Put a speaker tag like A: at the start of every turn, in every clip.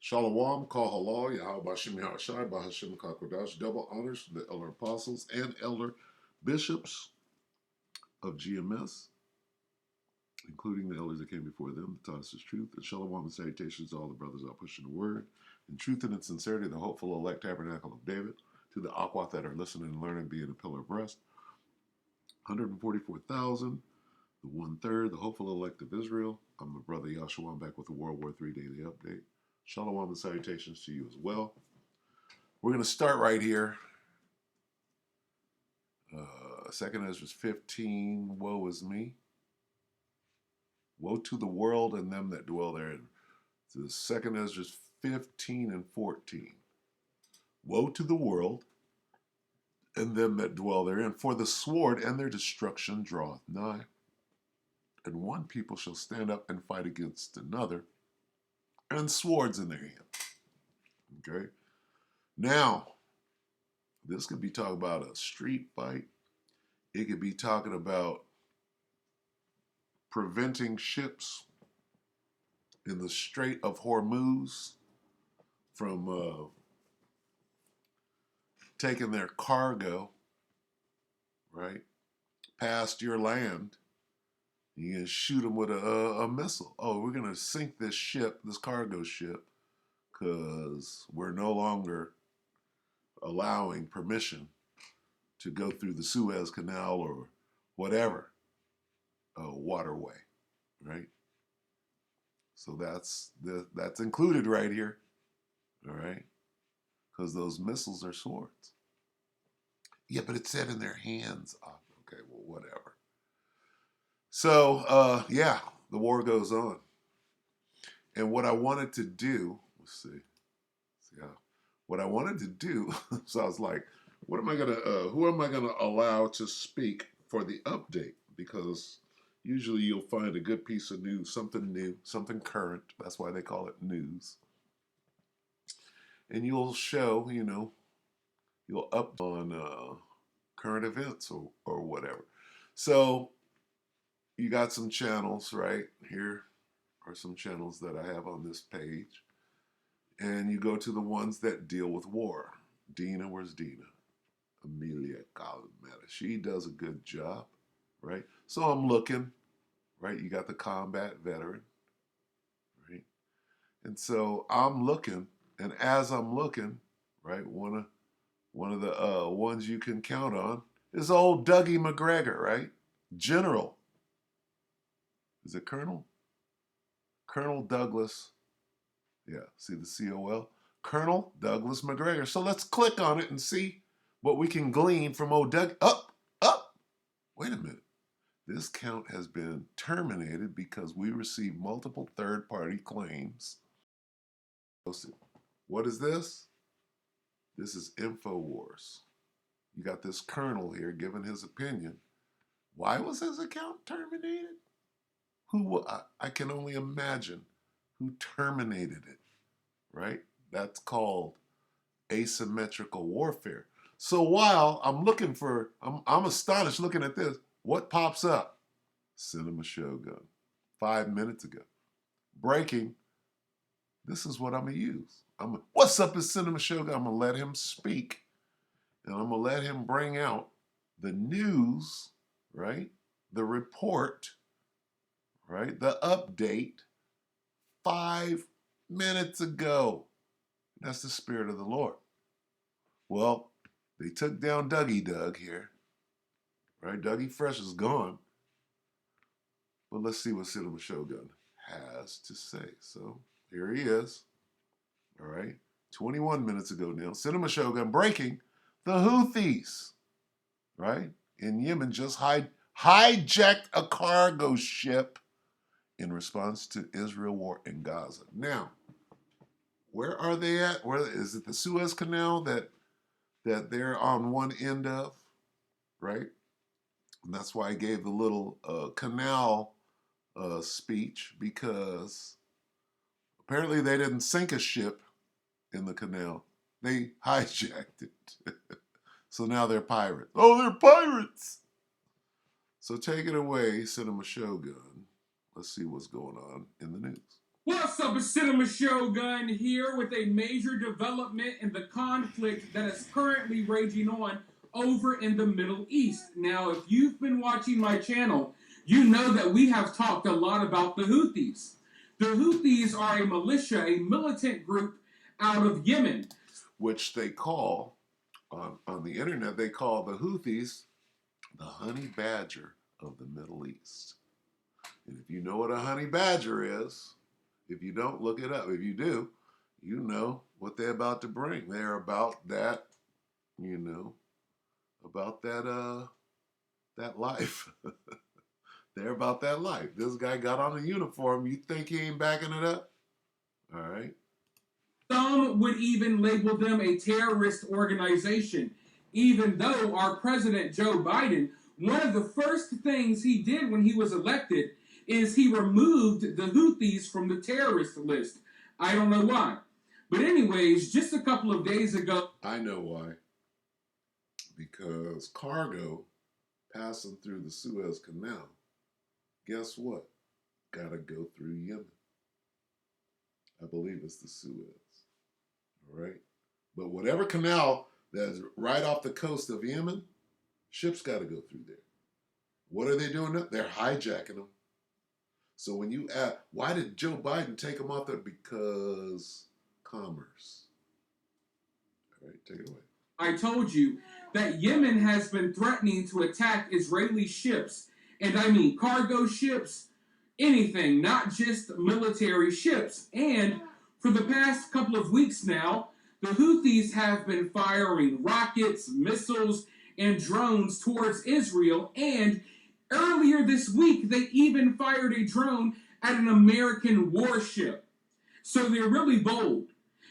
A: Shalom, Kal Halal, Yahweh Bashim Yahshai, Bahashim Kakodash, double honors to the elder apostles and elder bishops of GMS, including the elders that came before them, that taught us his truth. And shalom and salutations to all the brothers out pushing the word in truth and in sincerity, the hopeful elect tabernacle of David, to the Aquath that are listening and learning, being a pillar of rest. 144,000, the 1/3, the hopeful elect of Israel. I'm my brother Yahshua. I'm back with the WW3 Daily Update. Shalom and salutations to you as well. We're going to start right here. 2nd Ezra 15, woe is me. Woe to the world and them that dwell therein. So 2nd Ezra 15 and 14. Woe to the world and them that dwell therein, for the sword and their destruction draweth nigh. And one people shall stand up and fight against another, and swords in their hand. Okay? Now, this could be talking about a street fight. It could be talking about preventing ships in the Strait of Hormuz from taking their cargo, right, past your land. You can shoot them with a missile. Oh, we're going to sink this ship, this cargo ship, because we're no longer allowing permission to go through the Suez Canal or whatever waterway, right? So that's included right here, all right? Because those missiles are swords. Yeah, but it said in their hands. Oh, okay, well, whatever. So, yeah, the war goes on. And what I wanted to do, let's see how, what I wanted to do, so I was like, who am I gonna allow to speak for the update? Because usually you'll find a good piece of news, something current. That's why they call it news. And you'll show, you'll up on current events or whatever. So you got some channels, right? Here are some channels that I have on this page. And you go to the ones that deal with war. Dina, where's Dina? Amelia Calamata. She does a good job, right? So I'm looking, right? You got the combat veteran, right? And so I'm looking, and as I'm looking, right, one of the ones you can count on is old Dougie McGregor, right? General. Is it Colonel? Colonel Douglas. Yeah, see the COL? Colonel Douglas McGregor. So let's click on it and see what we can glean from old Doug. Up. Wait a minute. This count has been terminated because we received multiple third-party claims. What is this? This is InfoWars. You got this colonel here giving his opinion. Why was his account terminated? I can only imagine who terminated it, right? That's called asymmetrical warfare. So while I'm astonished looking at this, what pops up? Cinema Shogun. 5 minutes ago. Breaking. This is what I'm going to use. What's up, is Cinema Shogun? I'm going to let him speak. And I'm going to let him bring out the news, right? The report, right? The update 5 minutes ago. That's the Spirit of the Lord. Well, they took down Dougie Doug here, right? Dougie Fresh is gone. But let's see what Cinema Shogun has to say. So here he is, all right? 21 minutes ago now. Cinema Shogun breaking. The Houthis, right, in Yemen just hijacked a cargo ship in response to Israel war in Gaza. Now, where are they at? Where is it? The Suez Canal that they're on one end of, right? And that's why I gave the little canal speech, because apparently they didn't sink a ship in the canal. They hijacked it. So now they're pirates. Oh, they're pirates! So take it away, Cinema Shogun. Let's see what's going on in the news.
B: What's up, it's Cinema Shogun here with a major development in the conflict that is currently raging on over in the Middle East. Now, if you've been watching my channel, you know that we have talked a lot about the Houthis. The Houthis are a militia, a militant group out of Yemen.
A: Which they call, on the internet, they call the Houthis the honey badger of the Middle East. And if you know what a honey badger is, if you don't, look it up. If you do, you know what they're about to bring. They're about that, about that life. They're about that life. This guy got on a uniform. You think he ain't backing it up? All right.
B: Some would even label them a terrorist organization, even though our president, Joe Biden, one of the first things he did when he was elected is he removed the Houthis from the terrorist list. I don't know why. But anyways, just a couple of days ago...
A: I know why. Because cargo passing through the Suez Canal, guess what? Gotta go through Yemen. I believe it's the Suez. All right? But whatever canal that's right off the coast of Yemen, ships gotta go through there. What are they doing now? They're hijacking them. So when you ask, why did Joe Biden take them off there? Because commerce. All right, take it away.
B: I told you that Yemen has been threatening to attack Israeli ships. And I mean cargo ships, anything, not just military ships. And for the past couple of weeks now, the Houthis have been firing rockets, missiles, and drones towards Israel. And earlier this week, they even fired a drone at an American warship. So they're really bold.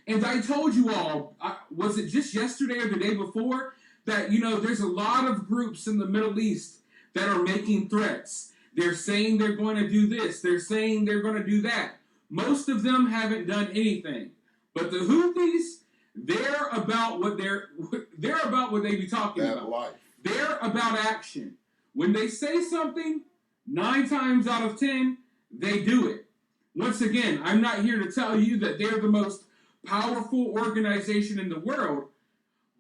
B: And I told you all, was it just yesterday or the day before, that, there's a lot of groups in the Middle East that are making threats. They're saying they're going to do this. They're saying they're going to do that. Most of them haven't done anything. But the Houthis, they're about what they be talking about.
A: Life.
B: They're about action. When they say something, 9 times out of 10, they do it. Once again, I'm not here to tell you that they're the most powerful organization in the world,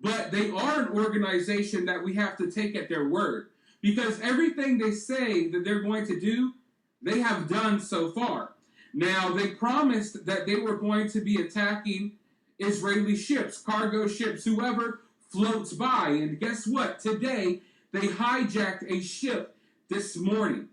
B: but they are an organization that we have to take at their word, because everything they say that they're going to do, they have done so far. Now, they promised that they were going to be attacking Israeli ships, cargo ships, whoever floats by, and guess what? Today, they hijacked a ship this morning.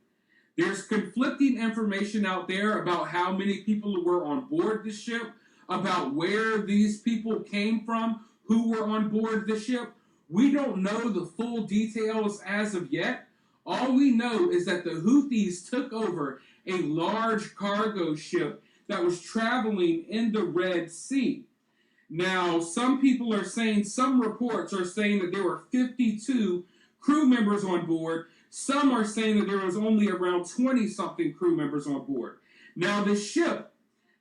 B: There's conflicting information out there about how many people were on board the ship, about where these people came from, who were on board the ship. We don't know the full details as of yet. All we know is that the Houthis took over a large cargo ship that was traveling in the Red Sea. Now, some reports are saying that there were 52 crew members on board. Some are saying that there was only around 20-something crew members on board. Now, the ship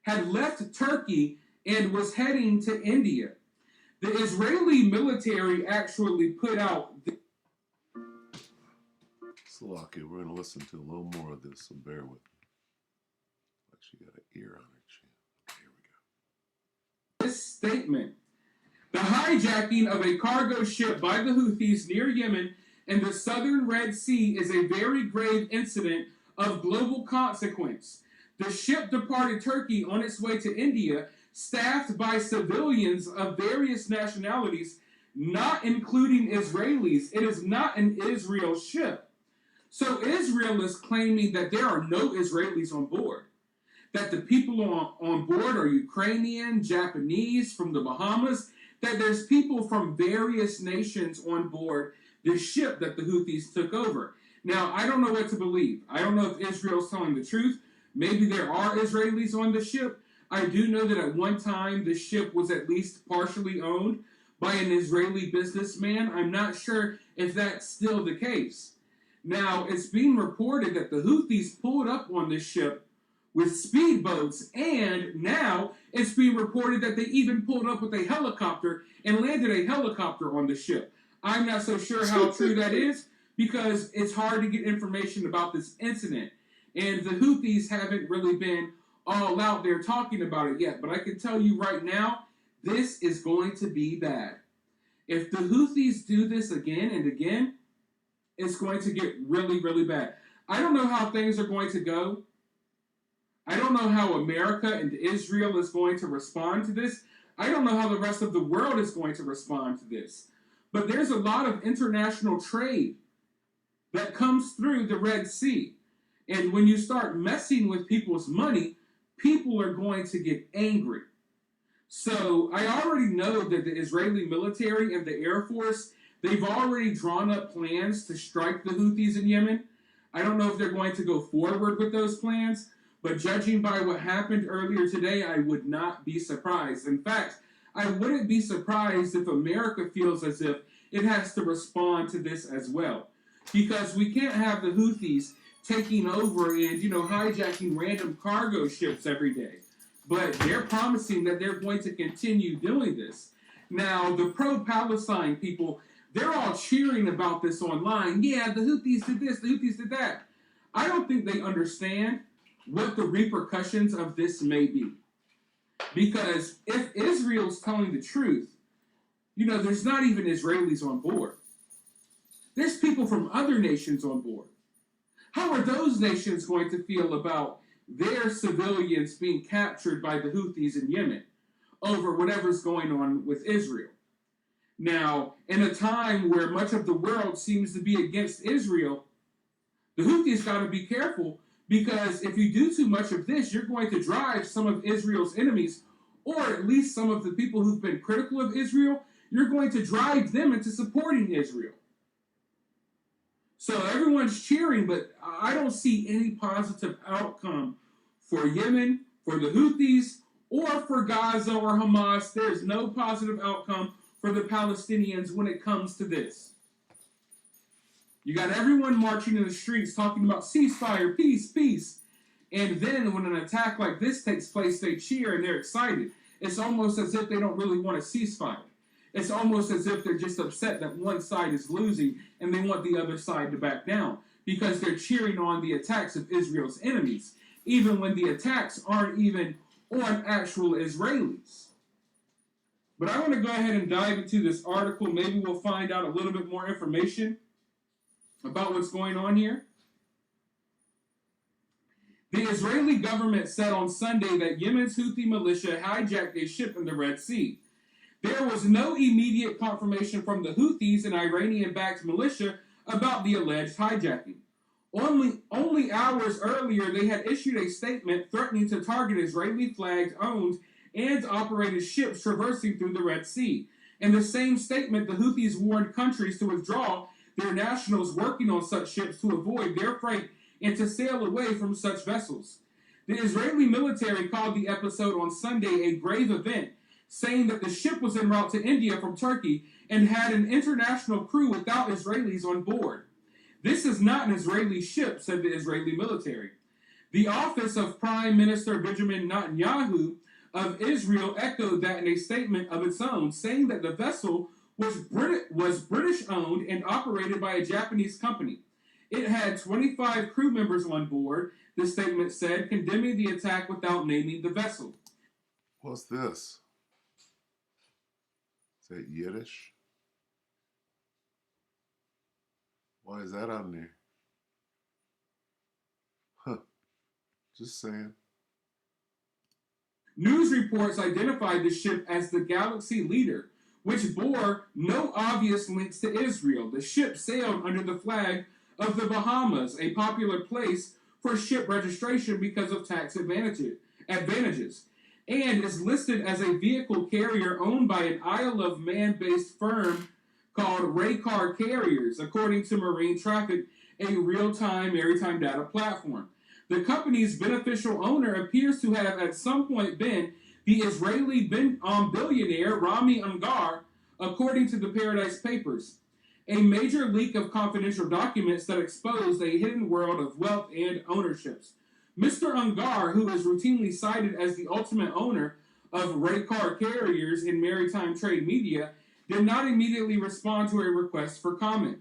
B: had left Turkey and was heading to India. The Israeli military actually put out...
A: Slovakia, we're going to listen to a little more of this, so bear with me. Like she got an ear on her chin. Okay, here we
B: go. This statement: the hijacking of a cargo ship by the Houthis near Yemen in the southern Red Sea is a very grave incident of global consequence. The ship departed Turkey on its way to India, staffed by civilians of various nationalities, not including Israelis. It is not an Israel ship. So Israel is claiming that there are no Israelis on board, that the people on board are Ukrainian, Japanese, from the Bahamas, that there's people from various nations on board this ship that the Houthis took over. Now, I don't know what to believe. I don't know if Israel's telling the truth. Maybe there are Israelis on the ship. I do know that at one time the ship was at least partially owned by an Israeli businessman. I'm not sure if that's still the case. Now, it's being reported that the Houthis pulled up on this ship with speedboats, and now it's being reported that they even pulled up with a helicopter and landed a helicopter on the ship. I'm not so sure how true that is, because it's hard to get information about this incident. And the Houthis haven't really been all out there talking about it yet, but I can tell you right now, this is going to be bad. If the Houthis do this again and again, it's going to get really, really bad. I don't know how things are going to go. I don't know how America and Israel is going to respond to this. I don't know how the rest of the world is going to respond to this. But there's a lot of international trade that comes through the Red Sea. And when you start messing with people's money, people are going to get angry. So I already know that the Israeli military and the Air Force, they've already drawn up plans to strike the Houthis in Yemen. I don't know if they're going to go forward with those plans, but judging by what happened earlier today, I would not be surprised. In fact, I wouldn't be surprised if America feels as if it has to respond to this as well. Because we can't have the Houthis taking over and, hijacking random cargo ships every day. But they're promising that they're going to continue doing this. Now, the pro-Palestine people, they're all cheering about this online. Yeah, the Houthis did this, the Houthis did that. I don't think they understand what the repercussions of this may be. Because if Israel's telling the truth, there's not even Israelis on board. There's people from other nations on board. How are those nations going to feel about their civilians being captured by the Houthis in Yemen over whatever's going on with Israel? Now, in a time where much of the world seems to be against Israel, the Houthis got to be careful, because if you do too much of this, you're going to drive some of Israel's enemies, or at least some of the people who've been critical of Israel, you're going to drive them into supporting Israel. So everyone's cheering, but I don't see any positive outcome for Yemen, for the Houthis, or for Gaza or Hamas. There's no positive outcome for the Palestinians when it comes to this. You got everyone marching in the streets talking about ceasefire, peace, peace. And then when an attack like this takes place, they cheer and they're excited. It's almost as if they don't really want a ceasefire. It's almost as if they're just upset that one side is losing and they want the other side to back down, because they're cheering on the attacks of Israel's enemies, even when the attacks aren't even on actual Israelis. But I want to go ahead and dive into this article. Maybe we'll find out a little bit more information about what's going on here. The Israeli government said on Sunday that Yemen's Houthi militia hijacked a ship in the Red Sea. There was no immediate confirmation from the Houthis, an Iranian-backed militia, about the alleged hijacking. Only hours earlier, they had issued a statement threatening to target Israeli-flagged, owned, and operated ships traversing through the Red Sea. In the same statement, the Houthis warned countries to withdraw their nationals working on such ships to avoid their freight and to sail away from such vessels. The Israeli military called the episode on Sunday a grave event, saying that the ship was en route to India from Turkey and had an international crew without Israelis on board. This is not an Israeli ship, said the Israeli military. The office of Prime Minister Benjamin Netanyahu of Israel echoed that in a statement of its own, saying that the vessel was British-owned and operated by a Japanese company. It had 25 crew members on board, the statement said, condemning the attack without naming the vessel.
A: What's this? Is that Yiddish? Why is that on there? Huh. Just saying.
B: News reports identified the ship as the Galaxy Leader, which bore no obvious links to Israel. The ship sailed under the flag of the Bahamas, a popular place for ship registration because of tax advantages, and is listed as a vehicle carrier owned by an Isle of Man-based firm called Raycar Carriers, according to Marine Traffic, a real-time maritime data platform. The company's beneficial owner appears to have at some point been the Israeli billionaire Rami Ungar, according to the Paradise Papers. A major leak of confidential documents that exposed a hidden world of wealth and ownerships. Mr. Ungar, who is routinely cited as the ultimate owner of Raycar Carriers in maritime trade media, did not immediately respond to a request for comment.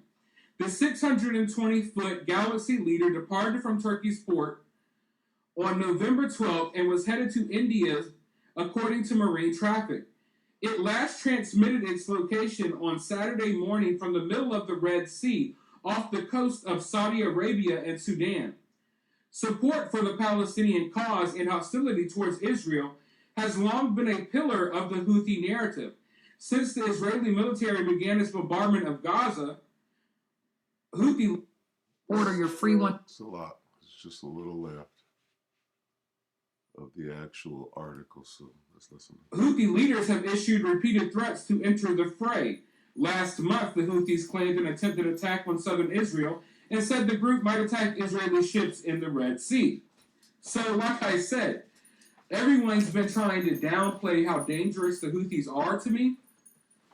B: The 620-foot Galaxy Leader departed from Turkey's port on November 12th and was headed to India, according to marine traffic. It last transmitted its location on Saturday morning from the middle of the Red Sea off the coast of Saudi Arabia and Sudan. Support for the Palestinian cause and hostility towards Israel has long been a pillar of the Houthi narrative. Since the Israeli military began its bombardment of Gaza, Houthi order your free one.
A: It's a lot. It's just a little left of the actual article, so let's listen.
B: Houthi leaders have issued repeated threats to enter the fray. Last month, the Houthis claimed an attempted attack on southern Israel and said the group might attack Israeli ships in the Red Sea. So, like I said, everyone's been trying to downplay how dangerous the Houthis are to me,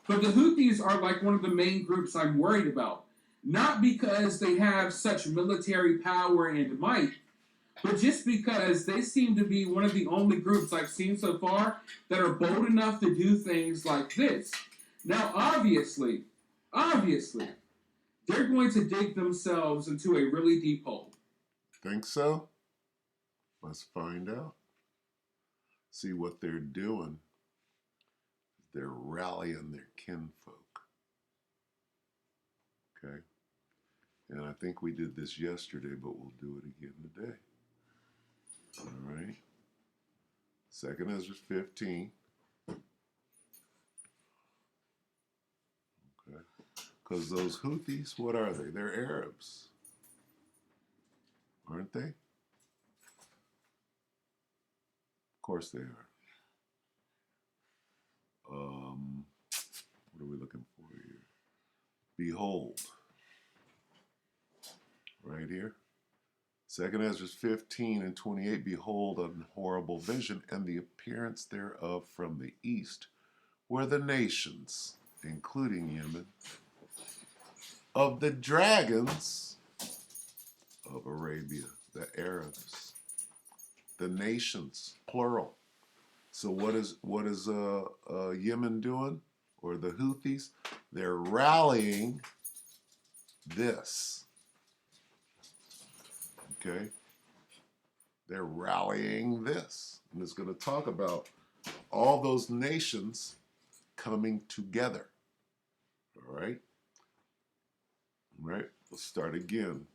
B: but the Houthis are like one of the main groups I'm worried about. Not because they have such military power and might, but just because they seem to be one of the only groups I've seen so far that are bold enough to do things like this. Now, obviously, they're going to dig themselves into a really deep hole.
A: Think so? Let's find out. See what they're doing. They're rallying their kinfolk. Okay? And I think we did this yesterday, but we'll do it again today. All right? 2nd Ezra 15. Okay? Because those Houthis, what are they? They're Arabs. Aren't they? Of course they are. What are we looking for here? Behold. Right here. 2nd Ezra 15 and 28. Behold, a horrible vision, and the appearance thereof from the east, where the nations, including Yemen, of the dragons of Arabia, the Arabs, the nations, plural. So what is Yemen doing, or the Houthis? They're rallying this. Okay? They're rallying this. And it's going to talk about all those nations coming together. All right? All right? Let's start again.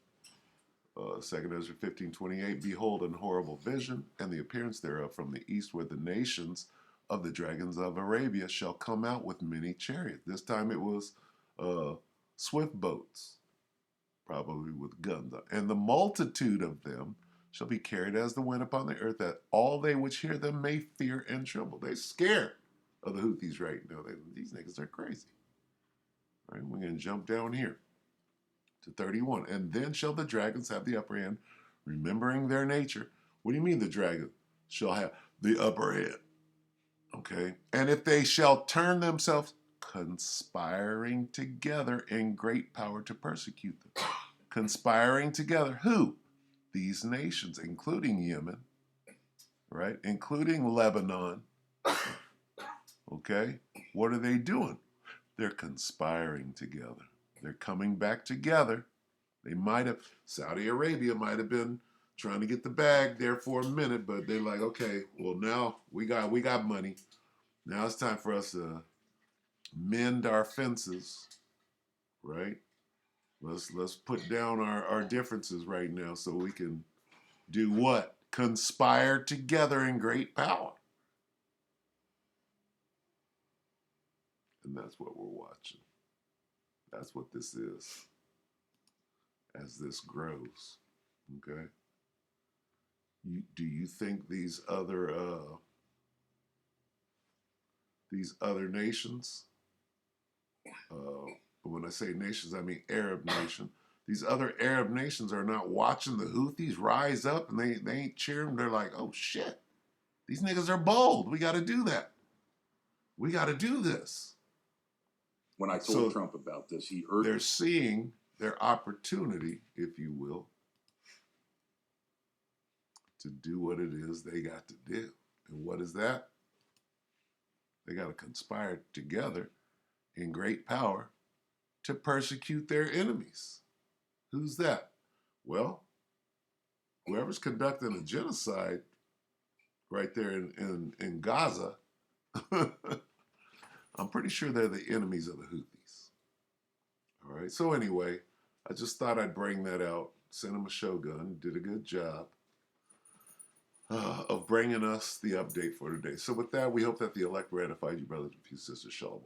A: 2nd Ezra 15:28. Behold, an horrible vision, and the appearance thereof from the east, where the nations of the dragons of Arabia shall come out with many chariots. This time it was swift boats, probably with guns. And the multitude of them shall be carried as the wind upon the earth, that all they which hear them may fear and tremble. They're scared of the Houthis right now. These niggas are crazy. All right, we're going to jump down here to 31. And then shall the dragons have the upper hand, remembering their nature. What do you mean the dragon shall have the upper hand? Okay. And if they shall turn themselves, conspiring together in great power to persecute them. Conspiring together. Who? These nations, including Yemen, right? Including Lebanon. Okay. What are they doing? They're conspiring together. They're coming back together. They might have, Saudi Arabia might have been trying to get the bag there for a minute, but they're like, okay, well now we got money. Now it's time for us to mend our fences, right? Let's put down our differences right now so we can do what? Conspire together in great power. And that's what we're watching. That's what this is as this grows. Okay? Do you think these other nations, when I say nations, I mean Arab nation, these other Arab nations are not watching the Houthis rise up, and they ain't cheering. They're like, oh shit, these niggas are bold. We got to do that. We got to do this.
C: When I told Trump about this, he urged.
A: They're seeing their opportunity, if you will, to do what it is they got to do. And what is that? They got to conspire together in great power to persecute their enemies. Who's that? Well, whoever's conducting a genocide right there in Gaza, I'm pretty sure they're the enemies of the Houthis. All right. So anyway, I just thought I'd bring that out. Send him a shogun. Did a good job of bringing us the update for today. So with that, we hope that the elect ratified you, brothers and sisters. Shalom.